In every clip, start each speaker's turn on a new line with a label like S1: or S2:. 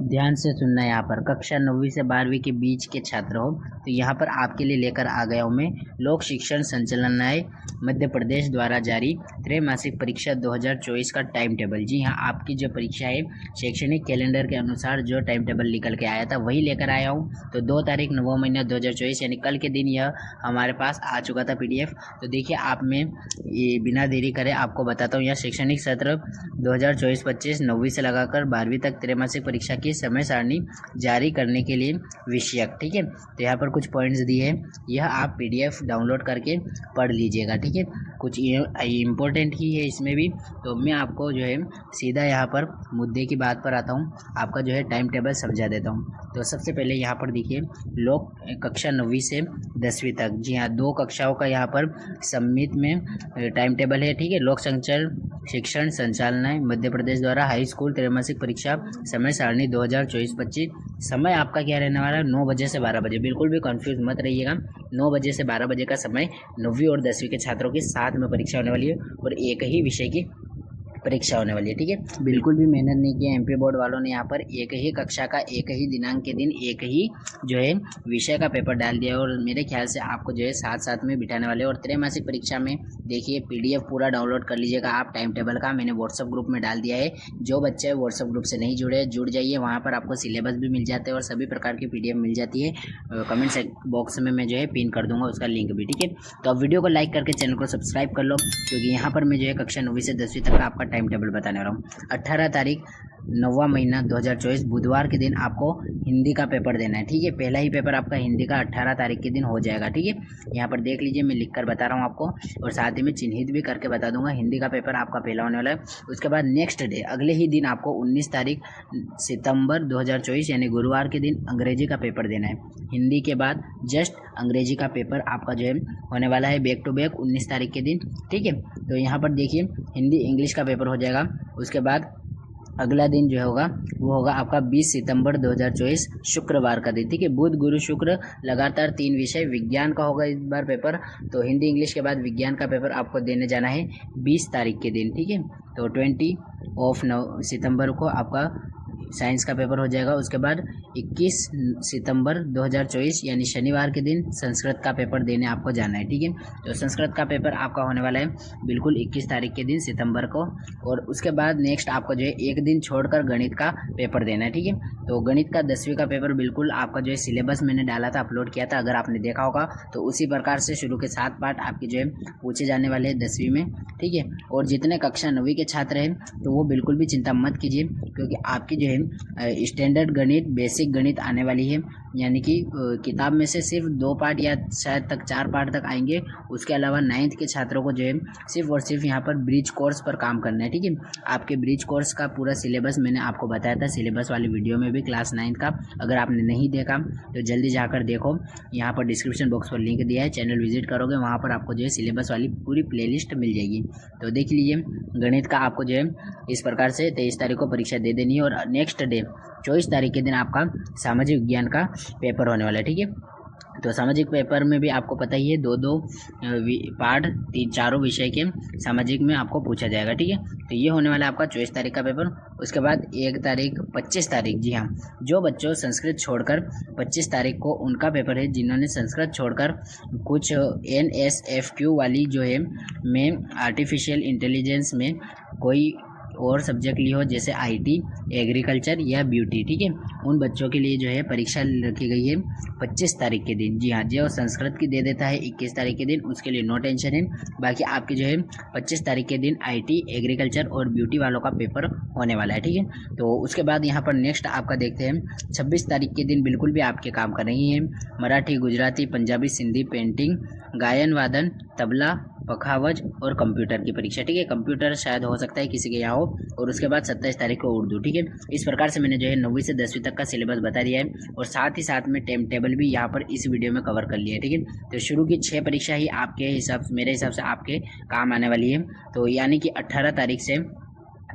S1: ध्यान से सुनना। यहाँ पर कक्षा 9वीं से 12वीं के बीच के छात्र हो तो यहाँ पर आपके लिए लेकर आ गया हूँ मैं लोक शिक्षण संचालनालय मध्य प्रदेश द्वारा जारी त्रैमासिक परीक्षा 2024 का टाइम टेबल। जी हाँ, आपकी जो परीक्षा है शैक्षणिक कैलेंडर के अनुसार जो टाइम टेबल निकल के आया था वही लेकर आया हूँ। तो 2 तारीख 9वां महीना 2024 यानी कल के दिन यह हमारे पास आ चुका था PDF। तो देखिए, आप में ये बिना देरी करे आपको बताता हूँ। यह शैक्षणिक सत्र 2024-25 9वीं से लगाकर 12वीं तक त्रैमासिक परीक्षा की समय सारणी जारी करने के लिए विषयक, ठीक है। तो यहाँ पर कुछ पॉइंट्स दिए हैं, यह आप PDF डाउनलोड करके पढ़ लीजिएगा, ठीक है। कुछ इम्पोर्टेंट ही है इसमें भी। तो मैं आपको जो है सीधा यहाँ पर मुद्दे की बात पर आता हूँ, आपका जो है टाइम टेबल समझा देता हूँ। तो सबसे पहले यहाँ पर देखिए, लोक कक्षा 9वीं से 10वीं तक, जी हाँ, 2 कक्षाओं का यहाँ पर सम्मिलित में टाइम टेबल है, ठीक है। लोक संचल शिक्षण संचालनालय मध्य प्रदेश द्वारा हाई स्कूल त्रैमासिक परीक्षा समय सारणी 2024-25। समय आपका क्या रहने वाला है? 9 बजे से 12 बजे। बिल्कुल भी कंफ्यूज मत रहिएगा। 9 बजे से 12 बजे का समय 9वीं और 10वीं के छात्रों की साथ में परीक्षा होने वाली है और एक ही विषय की परीक्षा होने वाली है, ठीक है। बिल्कुल भी मेहनत नहीं की MP बोर्ड वालों ने यहाँ पर एक ही कक्षा का एक ही दिनांक के दिन एक ही जो है विषय का पेपर डाल दिया और मेरे ख्याल से आपको जो है साथ साथ में बिठाने वाले। और त्रैमासिक परीक्षा में देखिए PDF पूरा डाउनलोड कर लीजिएगा आप टाइम टेबल का, मैंने व्हाट्सअप ग्रुप में डाल दिया है। जो बच्चे व्हाट्सअप ग्रुप से नहीं जुड़े जुड़ जाइए, वहाँ पर आपको सिलेबस भी मिल जाते हैं और सभी प्रकार की PDF मिल जाती है। कमेंट बॉक्स में मैं जो है पिन कर दूंगा उसका लिंक भी, ठीक है। तो अब वीडियो को लाइक करके चैनल को सब्सक्राइब कर लो, क्योंकि यहाँ पर मैं जो है कक्षा 9वीं से 10वीं तक का आपका टाइम टेबल बताने वाला हूँ। 18 तारीख 9वां महीना 2024 बुधवार के दिन आपको हिंदी का पेपर देना है, ठीक है। पहला ही पेपर आपका हिंदी का 18 तारीख के दिन हो जाएगा, ठीक है। यहाँ पर देख लीजिए, मैं लिख कर बता रहा हूँ आपको और साथ ही में चिन्हित भी करके बता दूंगा। हिंदी का पेपर आपका पहला होने वाला है। उसके बाद नेक्स्ट डे अगले ही दिन आपको 19 तारीख सितंबर 2024 यानी गुरुवार के दिन अंग्रेजी का पेपर देना है। हिंदी के बाद जस्ट अंग्रेजी का पेपर आपका जो है होने वाला है बैक टू बैक 19 तारीख के दिन, ठीक है। तो यहाँ पर देखिए, हिंदी इंग्लिश का पेपर हो जाएगा। उसके बाद अगला दिन जो होगा वो होगा आपका 20 सितंबर 2024 शुक्रवार का दिन, ठीक है। बुध गुरु शुक्र लगातार 3 विषय विज्ञान का होगा इस बार पेपर। तो हिंदी इंग्लिश के बाद विज्ञान का पेपर आपको देने जाना है 20 तारीख के दिन, ठीक है। तो 20 सितंबर को आपका साइंस का पेपर हो जाएगा। उसके बाद 21 सितंबर 2024 यानी शनिवार के दिन संस्कृत का पेपर देने आपको जाना है, ठीक है। तो संस्कृत का पेपर आपका होने वाला है बिल्कुल 21 तारीख के दिन सितंबर को। और उसके बाद नेक्स्ट आपको जो है एक दिन छोड़कर गणित का पेपर देना है, ठीक है। तो गणित का 10वीं का पेपर बिल्कुल आपका जो है सिलेबस मैंने डाला था, अपलोड किया था, अगर आपने देखा होगा तो उसी प्रकार से शुरू के 7 पार्ट आपके जो है पूछे जाने वाले हैं 10वीं में, ठीक है। और जितने कक्षा 9वीं के छात्र हैं तो वो बिल्कुल भी चिंता मत कीजिए, क्योंकि आपकी जो है स्टैंडर्ड गणित बेसिक गणित आने वाली है, यानी कि किताब में से सिर्फ 2 पार्ट या शायद तक 4 पार्ट तक आएंगे। उसके अलावा 9th के छात्रों को जो है सिर्फ और सिर्फ यहाँ पर ब्रिज कोर्स पर काम करना है, ठीक है। आपके ब्रिज कोर्स का पूरा सिलेबस मैंने आपको बताया था सिलेबस वाली वीडियो में भी, क्लास 9 का। अगर आपने नहीं देखा तो जल्दी जाकर देखो, यहाँ पर डिस्क्रिप्शन बॉक्स पर लिंक दिया है, चैनल विजिट करोगे वहाँ पर आपको जो है सिलेबस वाली पूरी प्लेलिस्ट मिल जाएगी। तो देख लीजिए, गणित का आपको जो है इस प्रकार से 23 तारीख को परीक्षा दे देनी है और नेक्स्ट डे 24 तारीख के दिन आपका सामाजिक विज्ञान का पेपर होने वाला है, ठीक है। तो सामाजिक पेपर में भी आपको पता ही है 2-2 पार्ट 3-4 विषय के सामाजिक में आपको पूछा जाएगा, ठीक है। तो ये होने वाला है आपका 24 तारीख का पेपर। उसके बाद 25 तारीख, जी हाँ, जो बच्चों संस्कृत छोड़कर 25 तारीख को उनका पेपर है, जिन्होंने संस्कृत छोड़कर कुछ NSFQ वाली जो है में आर्टिफिशियल इंटेलिजेंस में कोई और सब्जेक्ट ली हो, जैसे IT एग्रीकल्चर या ब्यूटी, ठीक है, उन बच्चों के लिए जो है परीक्षा रखी गई है 25 तारीख के दिन। जी हाँ, जो संस्कृत की दे देता है 21 तारीख के दिन उसके लिए नो टेंशन है। बाकी आपके जो है 25 तारीख के दिन IT एग्रीकल्चर और ब्यूटी वालों का पेपर होने वाला है, ठीक है। तो उसके बाद यहाँ पर नेक्स्ट आपका देखते हैं 26 तारीख के दिन बिल्कुल भी आपके काम का नहीं है। मराठी, गुजराती, पंजाबी, सिंधी, पेंटिंग, गायन वादन, तबला, पखावज और कंप्यूटर की परीक्षा, ठीक है। कंप्यूटर शायद हो सकता है किसी के यहाँ हो। और उसके बाद 27 तारीख को उर्दू, ठीक है। इस प्रकार से मैंने जो है 9वीं से 10वीं तक का सिलेबस बता दिया है और साथ ही साथ में टाइम टेबल भी यहाँ पर इस वीडियो में कवर कर लिया है, ठीक है। तो शुरू की 6 परीक्षा ही आपके हिसाब से, मेरे हिसाब से आपके काम आने वाली है। तो यानी कि 18 तारीख से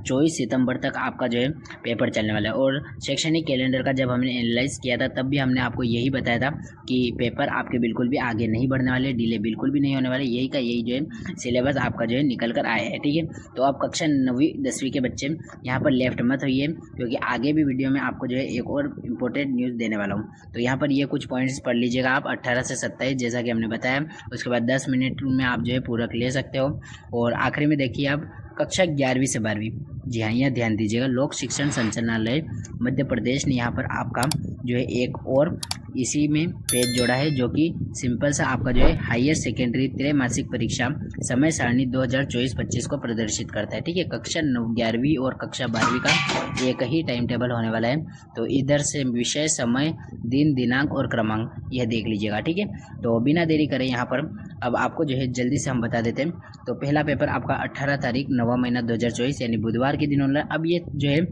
S1: 24 सितंबर तक आपका जो है पेपर चलने वाला है। और शैक्षणिक कैलेंडर का जब हमने एनालाइज किया था तब भी हमने आपको यही बताया था कि पेपर आपके बिल्कुल भी आगे नहीं बढ़ने वाले, डिले बिल्कुल भी नहीं होने वाले, यही का यही जो है सिलेबस आपका जो है निकल कर आया है। ठीक है, तो आप कक्षा 9वीं 10वीं के बच्चे यहाँ पर लेफ्ट मत होइए, क्योंकि आगे भी वीडियो में आपको जो है एक और इम्पोर्टेंट न्यूज़ देने वाला हूँ। तो यहाँ पर ये कुछ पॉइंट्स पढ़ लीजिएगा आप, 18 से 27 जैसा कि हमने बताया। उसके बाद 10 मिनट में आप जो है पूरक ले सकते हो। और आखिरी में देखिए आप कक्षा 11वीं से 12वीं, जी हाँ यहाँ ध्यान दीजिएगा, लोक शिक्षण संचालनालय मध्य प्रदेश ने यहाँ पर आपका जो है एक और इसी में पेज जोड़ा है, जो कि सिंपल सा आपका जो है हायर सेकेंडरी त्रैमासिक परीक्षा समय सारणी 2024-25 को प्रदर्शित करता है। ठीक है, कक्षा 11वीं और कक्षा 12वीं का एक ही टाइम टेबल होने वाला है। तो इधर से विषय, समय, दिन, दिनांक और क्रमांक यह देख लीजिएगा। ठीक है, तो बिना देरी करें यहाँ पर अब आपको जो है जल्दी से हम बता देते हैं। तो पहला पेपर आपका 18 तारीख 9वां महीना 2024 यानी बुधवार के दिन होना है। अब ये जो है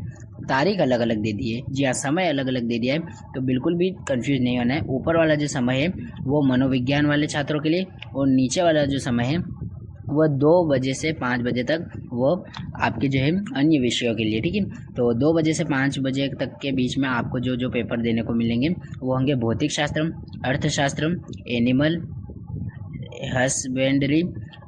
S1: तारीख अलग अलग दे दी है, जी हाँ समय अलग अलग दे दिया है, तो biल्कुल भी कंफ्यूज नहीं होना है। ऊपर वाला जो समय है वो मनोविज्ञान वाले छात्रों के लिए, और नीचे वाला जो समय है वह 2 बजे से 5 बजे तक वो आपके जो है अन्य विषयों के लिए। ठीक है, तो 2 बजे से 5 बजे तक के बीच में आपको जो जो पेपर देने को मिलेंगे वो होंगे भौतिक शास्त्र, अर्थशास्त्र, एनिमल हस्बेंड्री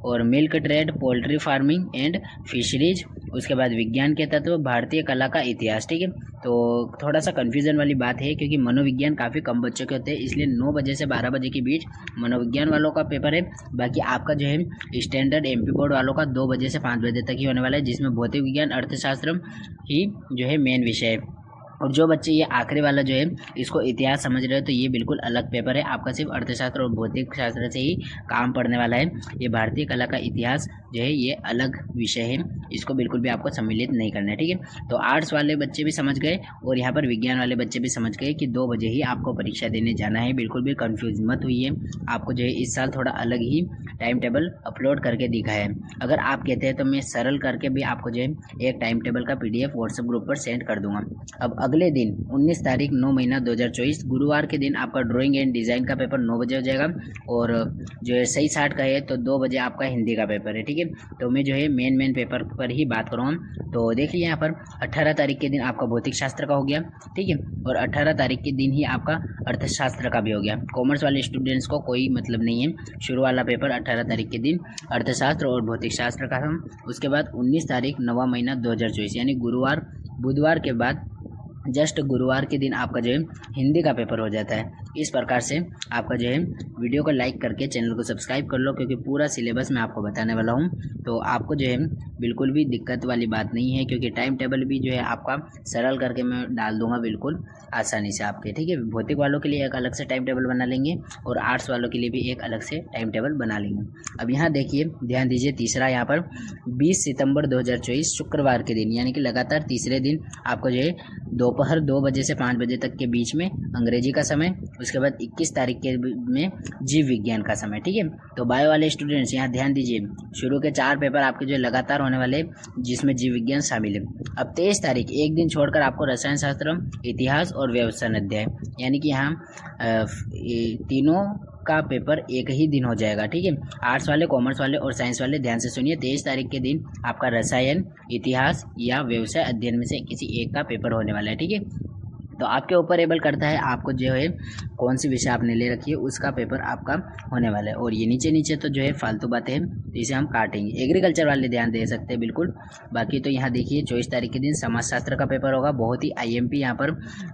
S1: और milk trade, poultry farming and fisheries. उसके बाद विज्ञान के तत्व, भारतीय कला का इतिहास। ठीक है, तो थोड़ा सा कन्फ्यूज़न वाली बात है क्योंकि मनोविज्ञान काफ़ी कम बच्चों के होते हैं, इसलिए 9 बजे से 12 बजे के बीच मनोविज्ञान वालों का पेपर है। बाकी आपका जो है स्टैंडर्ड एमपी बोर्ड वालों का 2 बजे से 5 बजे तक ही होने वाला है, जिसमें भौतिक विज्ञान, अर्थशास्त्र ही जो है मेन विषय है। और जो बच्चे ये आखिरी वाला जो है इसको इतिहास समझ रहे हो तो ये बिल्कुल अलग पेपर है, आपका सिर्फ अर्थशास्त्र और भौतिक शास्त्र से ही काम पढ़ने वाला है। ये भारतीय कला का इतिहास जो है ये अलग विषय है, इसको बिल्कुल भी आपको सम्मिलित नहीं करना है। ठीक है, तो आर्ट्स वाले बच्चे भी समझ गए और यहाँ पर विज्ञान वाले बच्चे भी समझ गए कि 2 बजे ही आपको परीक्षा देने जाना है, बिल्कुल भी कन्फ्यूज मत हुई है। आपको जो है इस साल थोड़ा अलग ही टाइम टेबल अपलोड करके दिखा है। अगर आप कहते हैं तो मैं सरल करके भी आपको जो है एक टाइम टेबल का PDF व्हाट्सएप ग्रुप पर सेंड कर दूंगा। अब अगले दिन 19 तारीख 9 महीना 2024 गुरुवार के दिन आपका ड्राइंग एंड डिज़ाइन का पेपर 9 बजे हो जाएगा, और जो है सही 60 का है तो 2 बजे आपका हिंदी का पेपर है। ठीक है, तो मैं जो है मेन पेपर पर ही बात करूँगा। तो देखिए यहाँ पर 18 तारीख के दिन आपका भौतिक शास्त्र का हो गया। ठीक है, और 18 तारीख के दिन ही आपका अर्थशास्त्र का भी हो गया। कॉमर्स वाले स्टूडेंट्स को कोई मतलब नहीं है, शुरू वाला पेपर 18 तारीख के दिन अर्थशास्त्र और भौतिक शास्त्र का था। उसके बाद 19 तारीख 9वां महीना 2024 यानी गुरुवार, बुधवार के बाद जस्ट गुरुवार के दिन आपका जो है हिंदी का पेपर हो जाता है। इस प्रकार से आपका जो है वीडियो को लाइक करके चैनल को सब्सक्राइब कर लो, क्योंकि पूरा सिलेबस मैं आपको बताने वाला हूँ, तो आपको जो है बिल्कुल भी दिक्कत वाली बात नहीं है, क्योंकि टाइम टेबल भी जो है आपका सरल करके मैं डाल दूंगा बिल्कुल आसानी से आपके। ठीक है, भौतिक वालों के लिए एक अलग से टाइम टेबल बना लेंगे और आर्ट्स वालों के लिए भी एक अलग से टाइम टेबल बना लेंगे। अब यहाँ देखिए ध्यान दीजिए, तीसरा यहाँ पर 20 सितंबर 2024 शुक्रवार के दिन यानी कि लगातार तीसरे दिन आपको जो है दोपहर 2 बजे से 5 बजे तक के बीच में अंग्रेजी का समय। उसके बाद 21 तारीख के में जीव विज्ञान का समय। ठीक है, तो बायो वाले स्टूडेंट्स यहाँ ध्यान दीजिए, शुरू के 4 पेपर आपके जो लगातार होने वाले जिसमें जीव विज्ञान शामिल है। अब 23 तारीख एक दिन छोड़कर आपको रसायन शास्त्र, इतिहास और व्यवसाय अध्याय यानी कि यहाँ तीनों का पेपर एक ही दिन हो जाएगा। ठीक है, आर्ट्स वाले, कॉमर्स वाले और साइंस वाले ध्यान से सुनिए, 23 तारीख के दिन आपका रसायन, इतिहास या व्यवसाय अध्ययन में से किसी एक का पेपर होने वाला है। ठीक है, तो आपके ऊपर एबल करता है आपको जो है कौन सी विषय आपने ले रखी है उसका पेपर आपका होने वाला है। और ये नीचे तो जो है फालतू बातें हैं, इसे हम काटेंगे। एग्रीकल्चर वाले ध्यान दे सकते हैं बिल्कुल। बाकी तो यहाँ देखिए 24 तारीख के दिन समाजशास्त्र का पेपर होगा, बहुत ही IMP यहाँ पर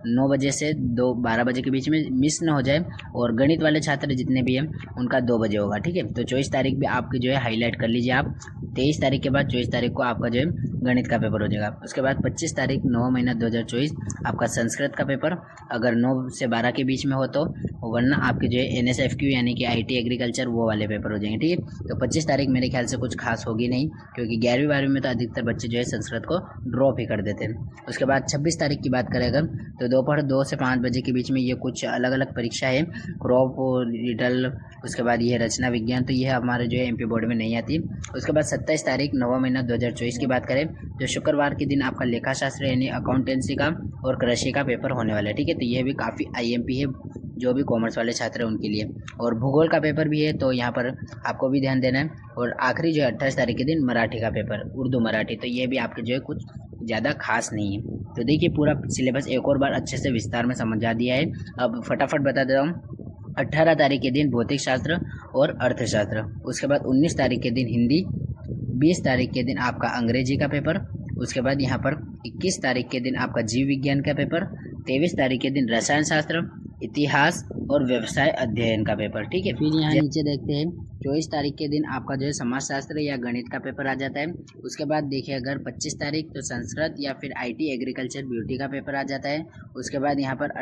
S1: 9 बजे से 12 बजे के बीच में मिस न हो जाए। और गणित वाले छात्र जितने भी हैं उनका 2 बजे होगा। ठीक है, तो 24 तारीख भी आपकी जो है हाईलाइट कर लीजिए आप। 23 तारीख के बाद 24 तारीख को आपका जो है गणित का पेपर हो जाएगा। उसके बाद 25 तारीख 9 महीना 2024 आपका संस्कृत का पेपर, अगर 9 से 12 के बीच में हो तो, वरना आपके जो है NSFQ यानी कि IT एग्रीकल्चर वो वाले पेपर हो जाएंगे। ठीक है, तो 25 तारीख मेरे ख्याल से कुछ खास होगी नहीं, क्योंकि 11वीं 12वीं में तो अधिकतर बच्चे जो है संस्कृत को ड्रॉप ही कर देते हैं। उसके बाद 26 तारीख की बात करें अगर, तो दोपहर 2 से 5 बजे के बीच में ये कुछ अलग अलग परीक्षा है, क्रॉप और रिडल, उसके बाद ये रचना विज्ञान, तो ये हमारे जो है MP बोर्ड में नहीं आती। उसके बाद 27 तारीख 9वां महीना 2024 की बात करें तो शुक्रवार के दिन आपका लेखाशास्त्र यानी अकाउंटेंसी का और कृषि का पेपर होने वाला है। ठीक है, तो ये भी काफ़ी IMP है जो भी कॉमर्स वाले छात्र हैं उनके लिए। और भूगोल का पेपर भी है, तो यहाँ पर आपको भी ध्यान देना है। और आखिरी जो है 28 तारीख के दिन मराठी का पेपर, उर्दू मराठी, तो ये भी आपके जो है कुछ ज़्यादा खास नहीं है। तो देखिए पूरा सिलेबस एक और बार अच्छे से विस्तार में समझा दिया है। अब फटाफट बता देता हूँ। 18 तारीख के दिन भौतिक शास्त्र और अर्थशास्त्र, उसके बाद 19 तारीख के दिन हिंदी, 20 तारीख के दिन आपका अंग्रेजी का पेपर, उसके बाद यहाँ पर 21 तारीख के दिन आपका जीव विज्ञान का पेपर, 23 तारीख के दिन रसायन शास्त्र, इतिहास और व्यवसाय अध्ययन का पेपर। ठीक है, फिर यहाँ नीचे देखते हैं 24 तारीख के दिन आपका जो है समाजशास्त्र या गणित का पेपर आ जाता है। उसके बाद देखिए अगर 25 तारीख तो संस्कृत या फिर IT एग्रीकल्चर ब्यूटी का पेपर आ जाता है। उसके बाद यहाँ पर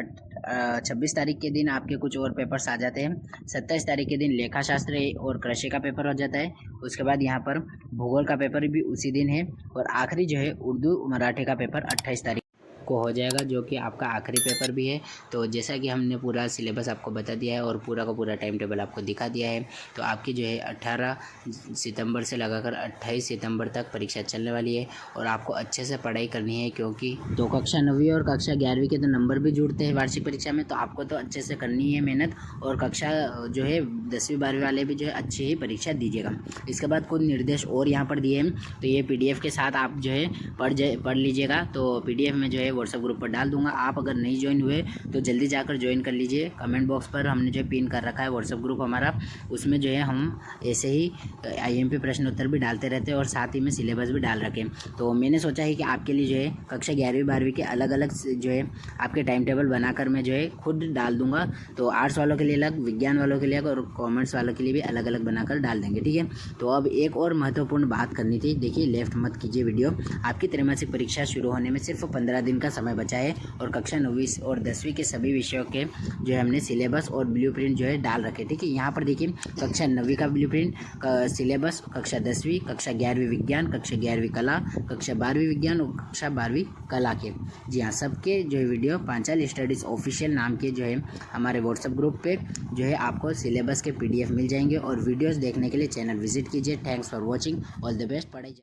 S1: 26 तारीख के दिन आपके कुछ और पेपर्स आ जाते हैं। 27 तारीख के दिन लेखा शास्त्र और कृषि का पेपर हो जाता है। उसके बाद यहाँ पर भूगोल का पेपर भी उसी दिन है। और आखिरी जो है उर्दू मराठी का पेपर 28 तारीख को हो जाएगा, जो कि आपका आखिरी पेपर भी है। तो जैसा कि हमने पूरा सिलेबस आपको बता दिया है और पूरा का पूरा टाइम टेबल आपको दिखा दिया है। तो आपकी जो है 18 सितंबर से लगाकर 28 सितंबर तक परीक्षा चलने वाली है और आपको अच्छे से पढ़ाई करनी है, क्योंकि तो कक्षा 9वीं और कक्षा 11वीं के तो नंबर भी जुड़ते हैं वार्षिक परीक्षा में। तो आपको तो अच्छे से करनी है मेहनत, और कक्षा जो है 10वीं 12वीं वाले भी जो है अच्छी ही परीक्षा दीजिएगा। इसके बाद कुछ निर्देश और यहाँ पर दिए हैं, तो ये PDF के साथ आप जो है पढ़ लीजिएगा। तो PDF में जो है व्हाट्सएप ग्रुप पर डाल दूंगा। आप अगर नहीं ज्वाइन हुए तो जल्दी जाकर ज्वाइन कर लीजिए। कमेंट बॉक्स पर हमने जो पिन कर रखा है व्हाट्सएप ग्रुप हमारा, उसमें जो है हम ऐसे ही IMP प्रश्न उत्तर भी डालते रहते हैं और साथ ही में सिलेबस भी डाल रखे। तो मैंने सोचा है कि आपके लिए जो है कक्षा 11वीं 12वीं के अलग अलग जो है आपके टाइम टेबल बनाकर मैं जो है खुद डाल दूंगा। तो आर्ट्स वालों के लिए अलग, विज्ञान वालों के लिए अलग और कॉमर्स वालों के लिए भी अलग अलग बनाकर डाल देंगे। ठीक है, तो अब एक और महत्वपूर्ण बात करनी थी। देखिए लेफ्ट मत कीजिए वीडियो। आपकी त्रैमासिक परीक्षा शुरू होने में सिर्फ 15 दिन का समय बचा है और कक्षा 9वीं और 10वीं के सभी विषयों के जो है हमने सिलेबस और ब्लूप्रिंट जो है डाल रखे। ठीक है, यहाँ पर देखिए कक्षा 9वीं का ब्लूप्रिंट का सिलेबस, कक्षा 10वीं, कक्षा 11वीं विज्ञान, कक्षा 11वीं कला, कक्षा 12वीं विज्ञान और कक्षा 12वीं कला के, जी हाँ, सबके जो है वीडियो पांचाल स्टडीज़ ऑफिशियल नाम के जो है हमारे व्हाट्सएप ग्रुप पे जो है आपको सिलेबस के PDF मिल जाएंगे। और वीडियोज़ देखने के लिए चैनल विजिट कीजिए। Thanks for watching, all the best, पढ़ाई।